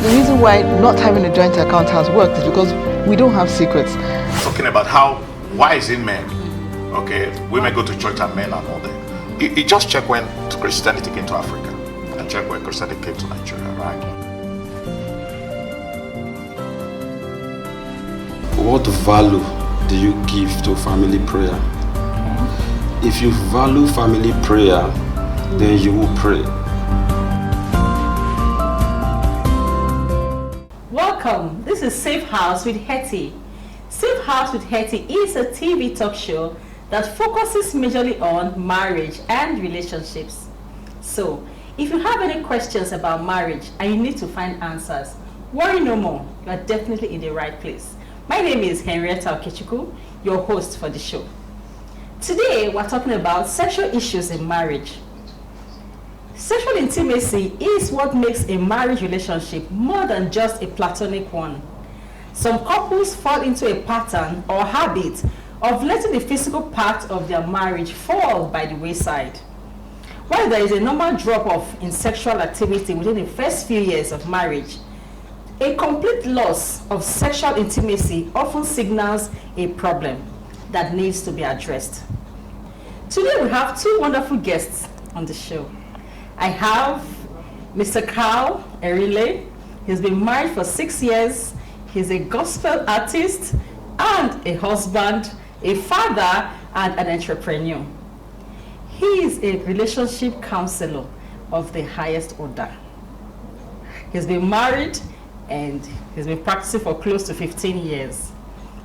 The reason why not having a joint account has worked is because we don't have secrets. Talking about how wise in men, okay, women go to church and men are not there. You just check when Christianity came to Africa and check when Christianity came to Nigeria, right? What value do you give to family prayer? If you value family prayer, then you will pray. Welcome. This is Safe House with Hetty. Safe House with Hetty is a TV talk show that focuses majorly on marriage and relationships. So, if you have any questions about marriage and you need to find answers, worry no more. You are definitely in the right place. My name is Henrietta Okechukwu, your host for the show. Today, we're talking about sexual issues in marriage. Sexual intimacy is what makes a marriage relationship more than just a platonic one. Some couples fall into a pattern or habit of letting the physical part of their marriage fall by the wayside. While there is a normal drop-off in sexual activity within the first few years of marriage, a complete loss of sexual intimacy often signals a problem that needs to be addressed. Today we have two wonderful guests on the show. I have Mr. Carl Erile. He's been married for 6 years. He's a gospel artist and a husband, a father, and an entrepreneur. He is a relationship counselor of the highest order. He's been married and he's been practicing for close to 15 years.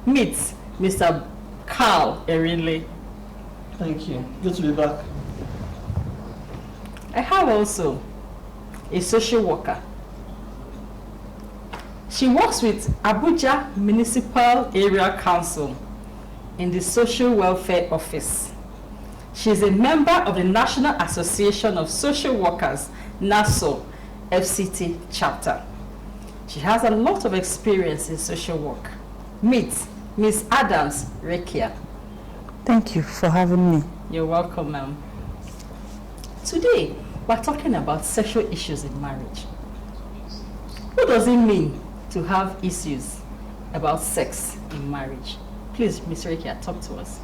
Meet Mr. Carl Erile. Thank you. Good to be back. I have also a social worker. She works with Abuja Municipal Area Council in the Social Welfare Office. She is a member of the National Association of Social Workers, NASO, FCT chapter. She has a lot of experience in social work. Meet Ms. Adams Rekia. Thank you for having me. You're welcome, ma'am. Today, we're talking about sexual issues in marriage. What does it mean to have issues about sex in marriage? Please, Ms. Rekia, talk to us.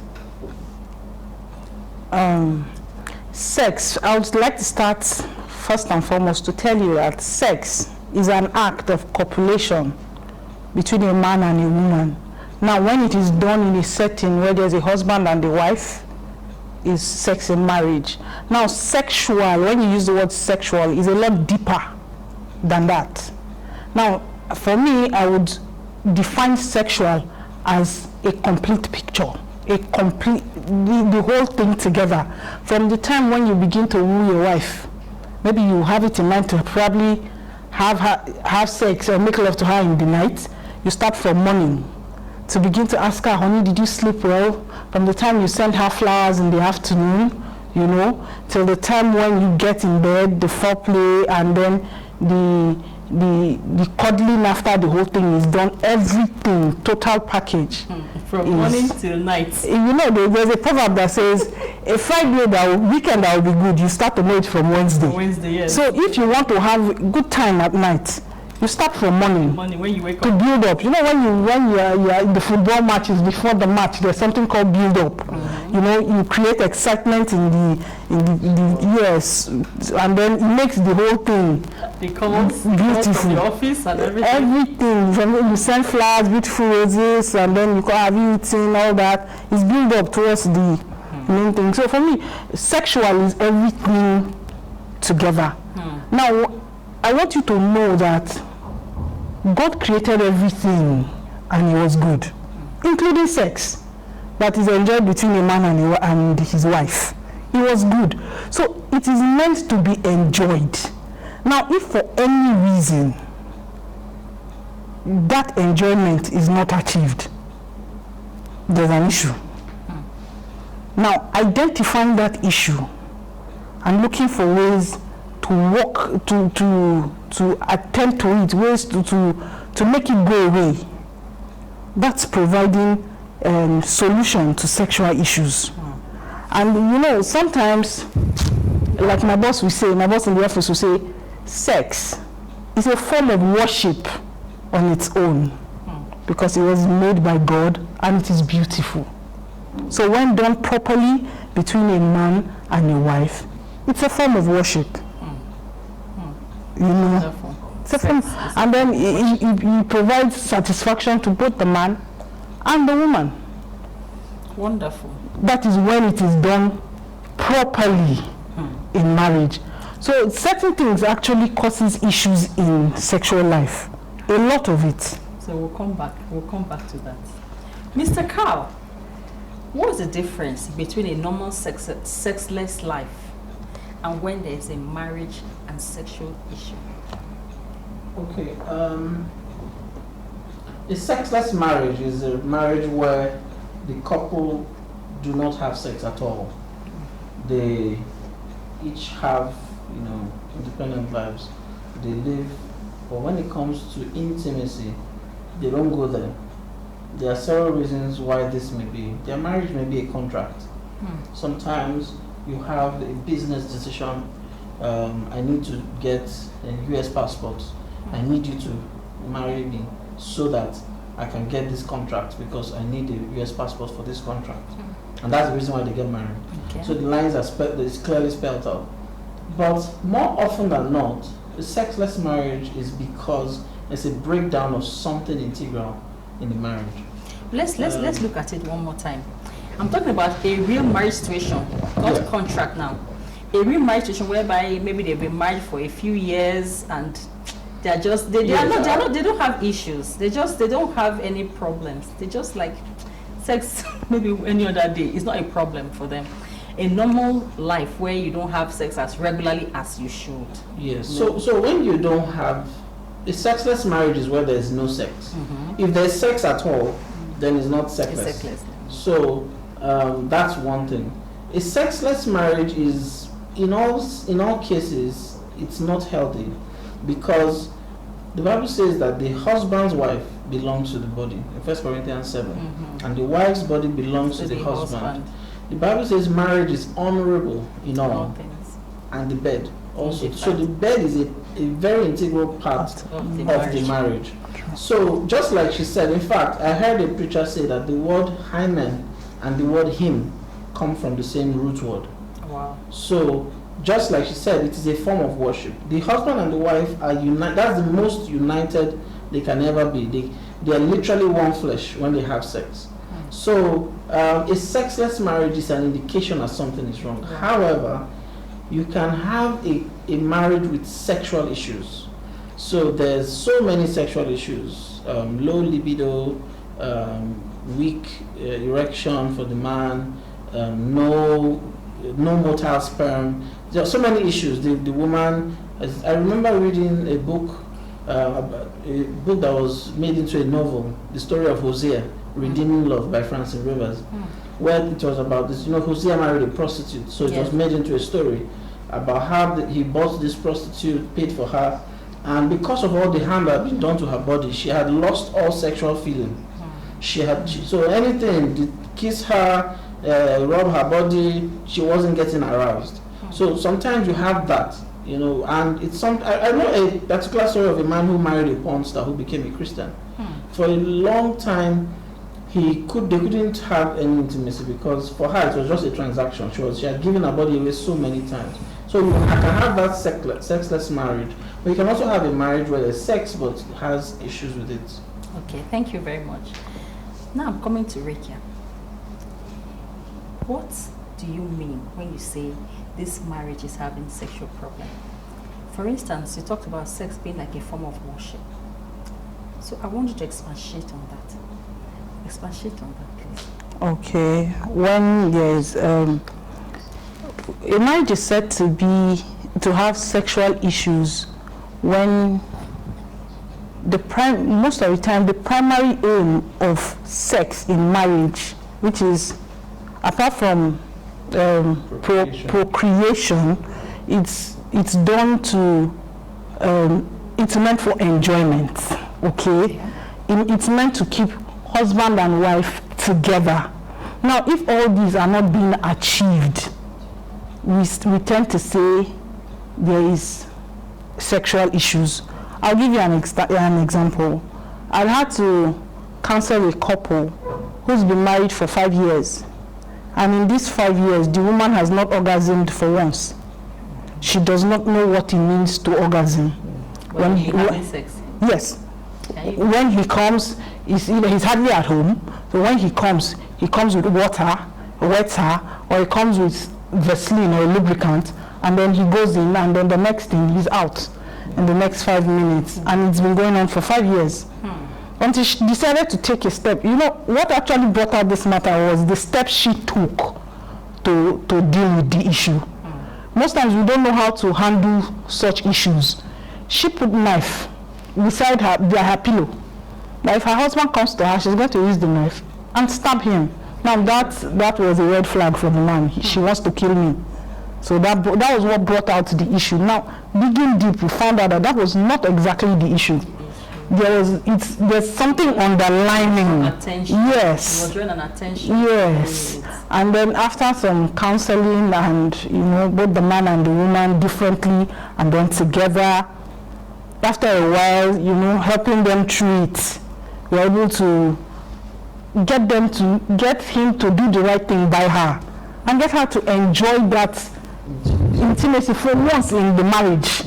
Sex, I would like to start first and foremost to tell you that sex is an act of copulation between a man and a woman. Now, when it is done in a setting where there's a husband and a wife, is sex in marriage. Now, sexual, when you use the word sexual, is a lot deeper than that. Now, for me, I would define sexual as a complete picture, a complete, the whole thing together. From the time when you begin to woo your wife, maybe you have it in mind to probably have sex or make love to her in the night. You start from morning to begin to ask her, honey, did you sleep well? From the time you send her flowers in the afternoon, you know, till the time when you get in bed, the foreplay, and then the cuddling after the whole thing is done, everything, total package. From morning till night. You know, there's a proverb that says, a Friday, weekend that will be good, you start to know it from Wednesday. Wednesday, yes. So if you want to have a good time at night, you start from morning when you wake to up. Build up. You know, when you are in the football matches, before the match, there's something called build up. You know, you create excitement in the yes, and then it makes the whole thing beautiful. From the office and everything. Everything. You send flowers, beautiful roses, and then you can have you eating, all that. It's build up towards the main thing. So for me, sexual is everything together. Now, I want you to know that God created everything and it was good, including sex that is enjoyed between a man and his wife. It was good. So it is meant to be enjoyed. Now, if for any reason that enjoyment is not achieved, there's an issue. Now, identifying that issue and looking for ways to work, to attend to it, ways to make it go away. That's providing solution to sexual issues. And you know, sometimes, like my boss in the office will say, sex is a form of worship on its own, because it was made by God and it is beautiful. So when done properly between a man and a wife, it's a form of worship. You know, it's a form, and then it provides satisfaction to both the man and the woman. Wonderful. That is when it is done properly in marriage. So certain things actually causes issues in sexual life. A lot of it. So we'll come back to that. Mr. Carl, what's the difference between a normal sexless life and when there is a marriage and sexual issue? Okay. A sexless marriage is a marriage where the couple do not have sex at all. They each have, independent lives. They live, but when it comes to intimacy, they don't go there. There are several reasons why this may be. Their marriage may be a contract. Sometimes you have a business decision. I need to get a US passport. I need you to marry me so that I can get this contract because I need a US passport for this contract. And that's the reason why they get married. Okay. So the lines are it's clearly spelled out. But more often than not, a sexless marriage is because there's a breakdown of something integral in the marriage. Let's look at it one more time. I'm talking about a real marriage situation, not contract now. A real marriage situation whereby maybe they've been married for a few years and they don't have issues. They don't have any problems. They just like sex maybe any other day. It's not a problem for them. A normal life where you don't have sex as regularly as you should. Yes. So when you don't have a sexless marriage is where there is no sex. If there's sex at all, then it's not sexless. It's sexless. So that's one thing. A sexless marriage is in all cases it's not healthy, because the Bible says that the husband's wife belongs to the body in 1 Corinthians 7, and the wife's body belongs to the husband. The Bible says marriage is honorable in all things, and the bed also. So the bed is a very integral part of the marriage. So just like she said, in fact, I heard a preacher say that the word hymen and the word hymn come from the same root word. Wow. So just like she said, it is a form of worship. The husband and the wife are united. That's the most united they can ever be. They are literally one flesh when they have sex. So a sexless marriage is an indication that something is wrong. However, you can have a marriage with sexual issues. So there's so many sexual issues. Low libido, weak erection for the man, no motile sperm. There are so many issues. The woman, I remember reading a book that was made into a novel, the story of Hosea, Redeeming Love by Francis Rivers, where it was about this, Hosea married a prostitute, so it was made into a story about how he bought this prostitute, paid for her, and because of all the harm that had been done to her body, she had lost all sexual feeling. So anything, to kiss her, rub her body, she wasn't getting aroused. So sometimes you have that, and it's I know a particular story of a man who married a porn star who became a Christian. For a long time, they couldn't have any intimacy because for her it was just a transaction. She had given her body away so many times. So you can have that sexless marriage, but you can also have a marriage where there's sex but has issues with it. Okay, thank you very much. Now I'm coming to Rekia. What do you mean when you say this marriage is having sexual problem? For instance, you talked about sex being like a form of worship. So I want you to expatiate on that. Expatiate on that, please. Okay. When there is a marriage is said to have sexual issues when most of the time the primary aim of sex in marriage, which is apart from procreation, it's done to it's meant for enjoyment. Okay, it's meant to keep husband and wife together, Now, if all these are not being achieved, we tend to say there is sexual issues. I'll give you an example. I had to counsel a couple who's been married for 5 years. And in these 5 years, the woman has not orgasmed for once. She does not know what it means to orgasm. When having sex? Yes. When he comes, he's hardly at home. So when he comes with water, or he comes with Vaseline or lubricant, and then he goes in, and then the next thing he's out in the next 5 minutes. And it's been going on for 5 years. Until she decided to take a step. You know, what actually brought out this matter was the steps she took to deal with the issue. Most times we don't know how to handle such issues. She put knife beside her pillow. Now if her husband comes to her, she's going to use the knife and stab him. Now that was a red flag for the man. She wants to kill me. So that was what brought out the issue. Now, digging deep, we found out that was not exactly the issue. There's something underlining. Attention. Yes. You were drawing an attention. Yes. And then after some counseling and, both the man and the woman differently and then together, after a while, helping them through it, we're able to get him to do the right thing by her and get her to enjoy that intimacy for once in the marriage.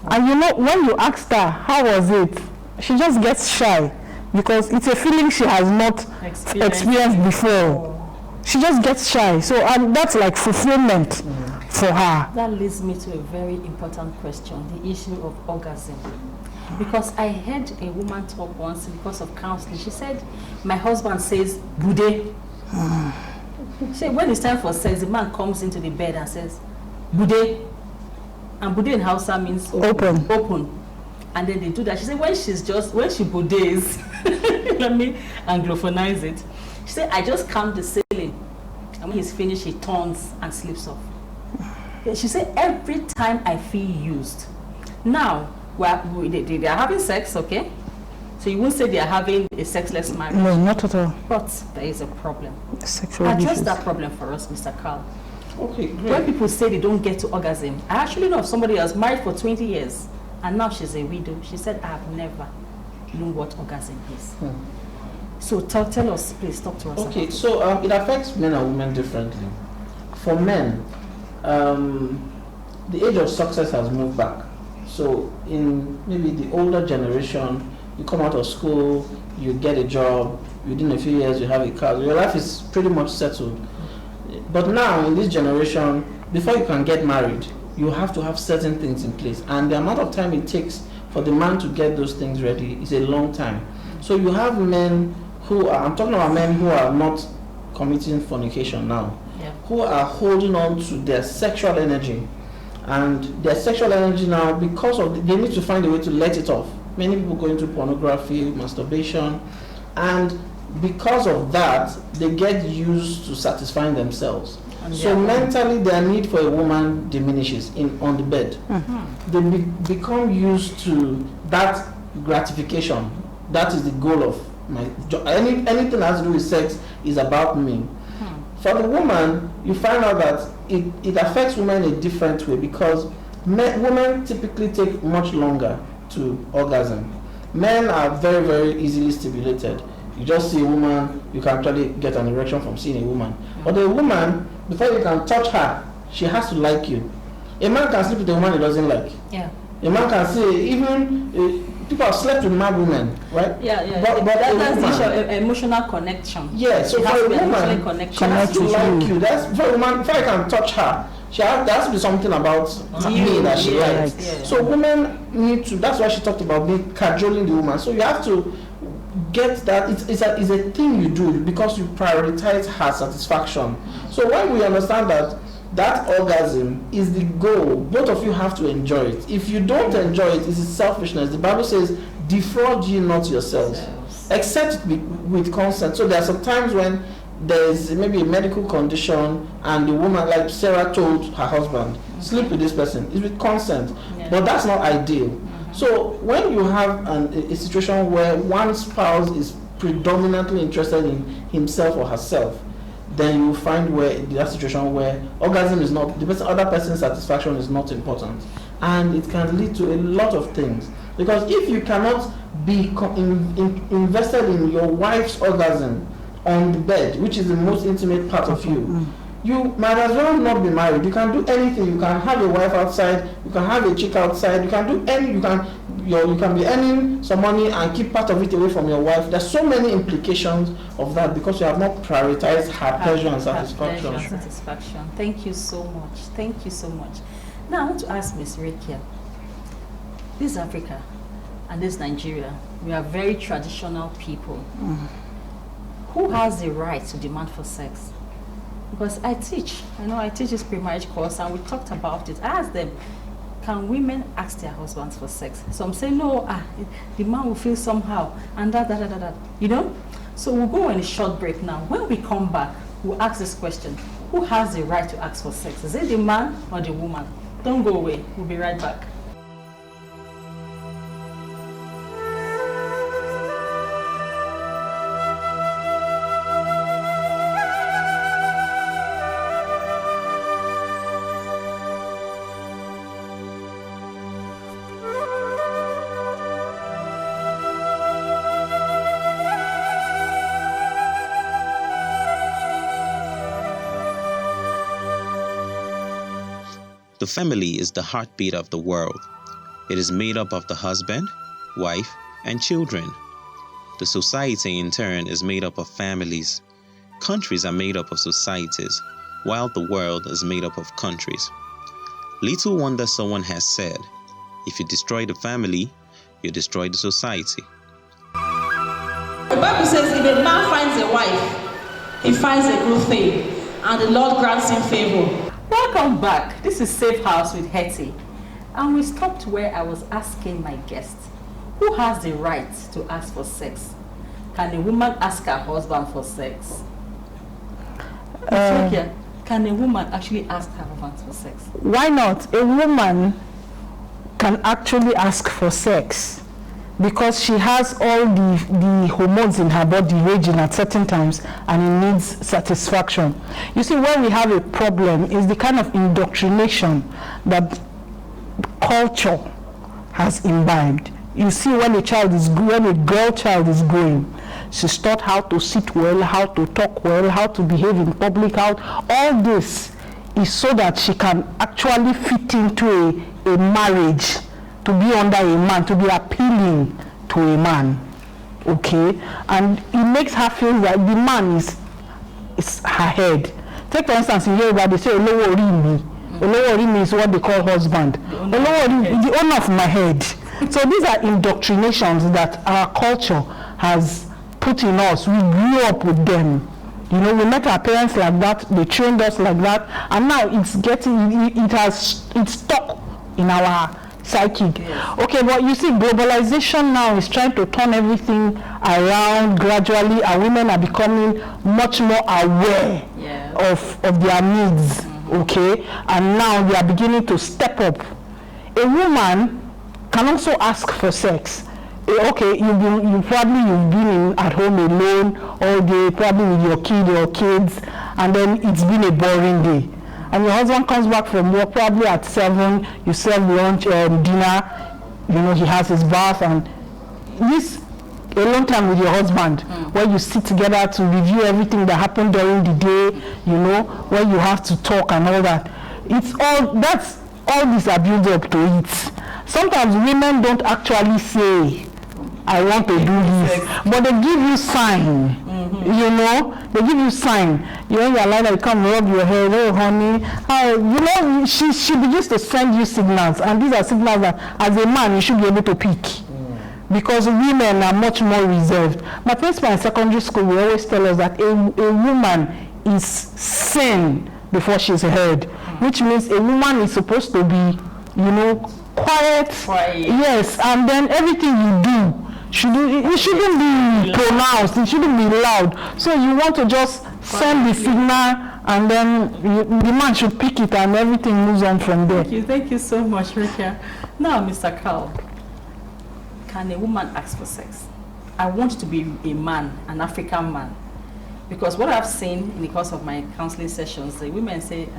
And when you asked her, how was it? She just gets shy because it's a feeling she has not experienced before. She just gets shy. So that's like fulfillment for her. That leads me to a very important question, the issue of orgasm. Because I heard a woman talk once because of counseling. She said, my husband says, Bude. She said, when it's time for sex, the man comes into the bed and says, Bude. And Bude in Hausa means open. And then they do that. She said, when she budes, let me anglophonize it. She said, I just count the ceiling. And when he's finished, he turns and sleeps off. She said, every time I feel used. Now, they are having sex, okay? So you won't say they are having a sexless marriage. No, not at all. But there is a problem. Sexual Address issues. that problem for us, Mr. Carl. Okay, great. When people say they don't get to orgasm, I actually know of somebody who was married for 20 years and now she's a widow. She said, I have never known what orgasm is. So tell us, please, talk to us. Okay, so it affects men and women differently. For men, the age of success has moved back. So in maybe the older generation, you come out of school, you get a job, within a few years you have a car, your life is pretty much settled. But now in this generation, before you can get married, you have to have certain things in place. And the amount of time it takes for the man to get those things ready is a long time. So you have men who are, I'm talking about men who are not committing fornication now, who are holding on to their sexual energy. And their sexual energy now, because of, they need to find a way to let it off. Many people go into pornography, masturbation, and because of that, they get used to satisfying themselves. So mentally, their need for a woman diminishes on the bed. They become used to that gratification. That is the goal of my job. Anything that has to do with sex is about me. For the woman, you find out that it affects women in a different way because women typically take much longer to orgasm. Men are very, very easily stimulated. You just see a woman, you can actually get an erection from seeing a woman. But a woman, before you can touch her, she has to like you. A man can sleep with a woman he doesn't like. Yeah. A man can say, even people have slept with mad women, right? Yeah. But that's the issue of emotional connection. Yeah, so for a woman, she has to like you. That's for a woman, before I can touch her, there has to be something about me that she likes. Yeah. So women need to, that's why she talked about being cajoling the woman. So you have to get that, it's a thing you do because you prioritize her satisfaction. So when we understand that orgasm is the goal, both of you have to enjoy it. If you don't enjoy it, it's selfishness. The Bible says, defraud ye not yourselves, except with consent. So there are some times when there's maybe a medical condition and the woman, like Sarah told her husband, sleep with this person, it's with consent. But that's not ideal. So when you have a situation where one spouse is predominantly interested in himself or herself, then you find where that situation where orgasm is not other person's satisfaction is not important, and it can lead to a lot of things. Because if you cannot be invested in your wife's orgasm on the bed, which is the most intimate part of you, you might as well not be married. You can do anything. You can have a wife outside. You can have a chick outside. You can do any. You can be earning some money and keep part of it away from your wife. There's so many implications of that because you have not prioritized her pleasure and satisfaction. Pleasure and satisfaction. Thank you so much. Thank you so much. Now I want to ask Ms. Rekia. This is Africa and this is Nigeria. We are very traditional people. Who has the right to demand for sex? Because I teach this pre-marriage course, and we talked about it. I asked them, can women ask their husbands for sex? Some say no, the man will feel somehow, and that, you know? So we'll go on a short break now. When we come back, we'll ask this question: who has the right to ask for sex? Is it the man or the woman? Don't go away. We'll be right back. The family is the heartbeat of the world. It is made up of the husband, wife, and children. The society, in turn, is made up of families. Countries are made up of societies, while the world is made up of countries. Little wonder someone has said, if you destroy the family, you destroy the society. The Bible says, if a man finds a wife, he finds a good thing, and the Lord grants him favor. Welcome back. This is Safe House with Hetty. And we stopped where I was asking my guest, who has the right to ask for sex? Can a woman ask her husband for sex? Can a woman actually ask her husband for sex? Why not? A woman can actually ask for sex because she has all the hormones in her body raging at certain times, and it needs satisfaction. You see, where we have a problem is the kind of indoctrination that culture has imbibed. You see, when a girl child is growing, she's taught how to sit well, how to talk well, how to behave in public, all this is so that she can actually fit into a marriage, to be under a man, to be appealing to a man, okay? And it makes her feel that the man is her head. Take for instance, in Yoruba, they say, Olowo ori mi. Olowo ori mi is what they call husband. Olowo ori is the owner of my head. So these are indoctrinations that our culture has put in us. We grew up with them. You know, we met our parents like that, they trained us like that, and now it's stuck in our psychic. Yes. Okay, but you see, globalization now is trying to turn everything around gradually, and women are becoming much more aware of their needs, okay? And now they are beginning to step up. A woman can also ask for sex. Okay, you've been at home alone all day, probably with your kid or kids, and then it's been a boring day. And your husband comes back from work probably at 7, you serve lunch, dinner, you know, he has his bath, and this alone time with your husband, where you sit together to review everything that happened during the day, you know, where you have to talk and all that. All these are built up to it. Sometimes women don't actually say, I want to do this, but they give you sign. You know, they give you sign. You know, you're like, come rub your hair, oh honey. You know, she begins to send you signals, and these are signals that as a man you should be able to pick. Because women are much more reserved. My principal in secondary school will always tell us that a woman is seen before she's heard, which means a woman is supposed to be, you know, quiet. Yes, and then everything you do, it shouldn't be pronounced, it shouldn't be loud. So you want to just send the signal, and then the man should pick it, and everything moves on from there. Thank you so much, Rika. Now, Mr. Carl, can a woman ask for sex? I want to be a man, an African man. Because what I've seen in the course of my counseling sessions, the women say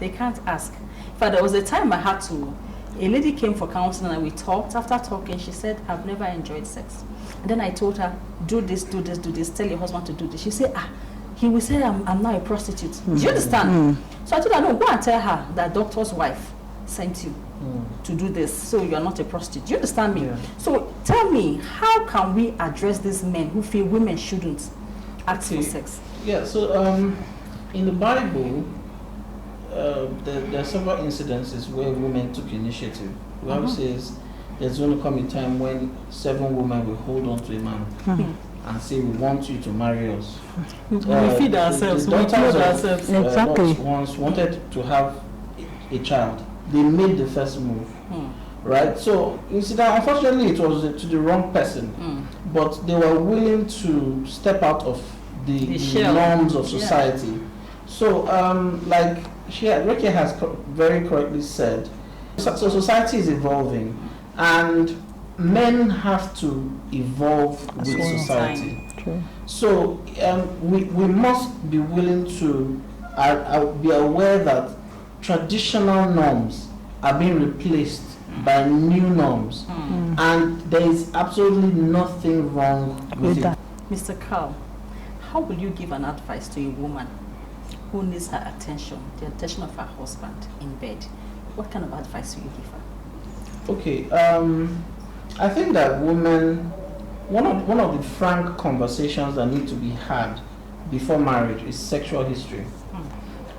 they can't ask. In fact, there was a time I had to, a lady came for counseling and we talked. After talking, she said, I've never enjoyed sex. And then I told her, do this, do this, do this, tell your husband to do this. She said, he will say I'm now a prostitute. Do you understand? So I told her, no, go and tell her that doctor's wife sent you to do this, so you are not a prostitute. Do you understand me? So tell me, how can we address these men who feel women shouldn't ask for sex? Yeah, so in the Bible, there are several incidences where women took initiative. The Bible says there's going to come a time when 7 women will hold on to a man and say, we want you to marry us. We feed ourselves, we clothe ourselves. Exactly. Once wanted to have a child. They made the first move. Right? So, unfortunately, it was to the wrong person. But they were willing to step out of the norms of society. So, like Rekia has very correctly said, so society is evolving, and men have to evolve with society. So we must be willing to be aware that traditional norms are being replaced by new norms, and there is absolutely nothing wrong with it. Mr. Carl, how will you give an advice to a woman who needs her attention, the attention of her husband in bed? What kind of advice will you give her? Okay, I think that women, one of the frank conversations that need to be had before marriage is sexual history.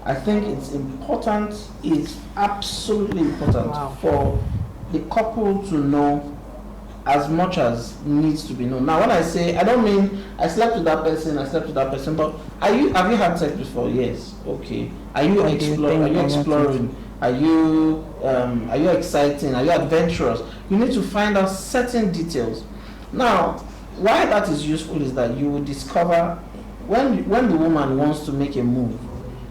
I think it's important, it's absolutely important for the couple to know as much as needs to be known. Now, when I say, I don't mean I slept with that person, but have you had sex before? Yes. Okay. Are you exploring? Are you exciting? Are you adventurous? You need to find out certain details. Now, why that is useful is that you will discover when the woman wants to make a move,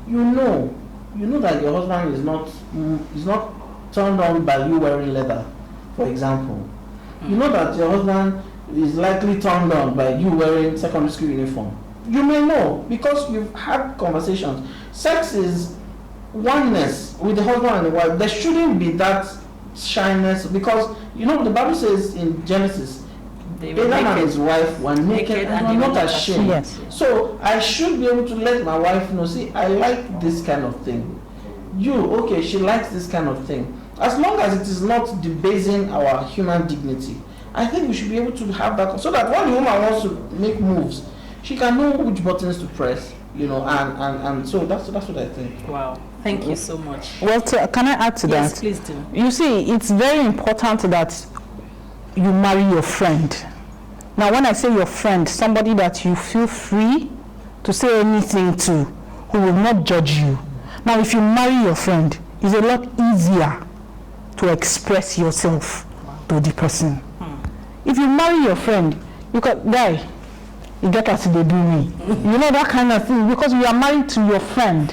you know that your husband is not turned on by you wearing leather, for example. You know that your husband is likely turned on by you wearing secondary school uniform. You may know because you've had conversations. Sex is oneness with the husband and the wife. There shouldn't be that shyness, because the Bible says in Genesis, Adam and his wife were naked and were not ashamed. Yes. So I should be able to let my wife know, see, I like this kind of thing. She likes this kind of thing. As long as it is not debasing our human dignity, I think we should be able to have that, so that when the woman wants to make moves, she can know which buttons to press, and so that's what I think. Wow. Thank you so much. Well, can I add to that? Yes, please do. You see, it's very important that you marry your friend. Now, when I say your friend, somebody that you feel free to say anything to, who will not judge you. Now, if you marry your friend, it's a lot easier to express yourself to the person. If you marry your friend, you got, guy, you get as they do me. You know, that kind of thing, because you are married to your friend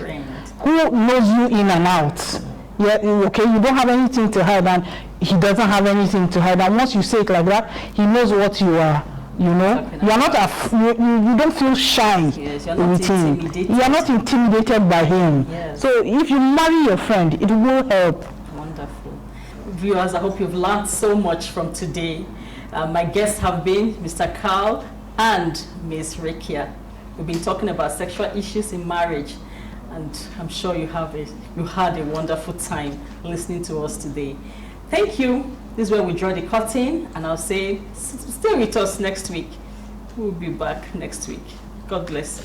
who knows you in and out. Yeah, okay, you don't have anything to hide, and he doesn't have anything to hide. And once you say it like that, he knows what you are. You are not you don't feel shy with him. You are not intimidated by him. Yes. So if you marry your friend, it will help. Wonderful. Viewers, I hope you've learned so much from today. My guests have been Mr. Carl and Ms. Rekia. We've been talking about sexual issues in marriage, and I'm sure you had a wonderful time listening to us today. Thank you. This is where we draw the curtain, and I'll say stay with us next week. We'll be back next week. God bless.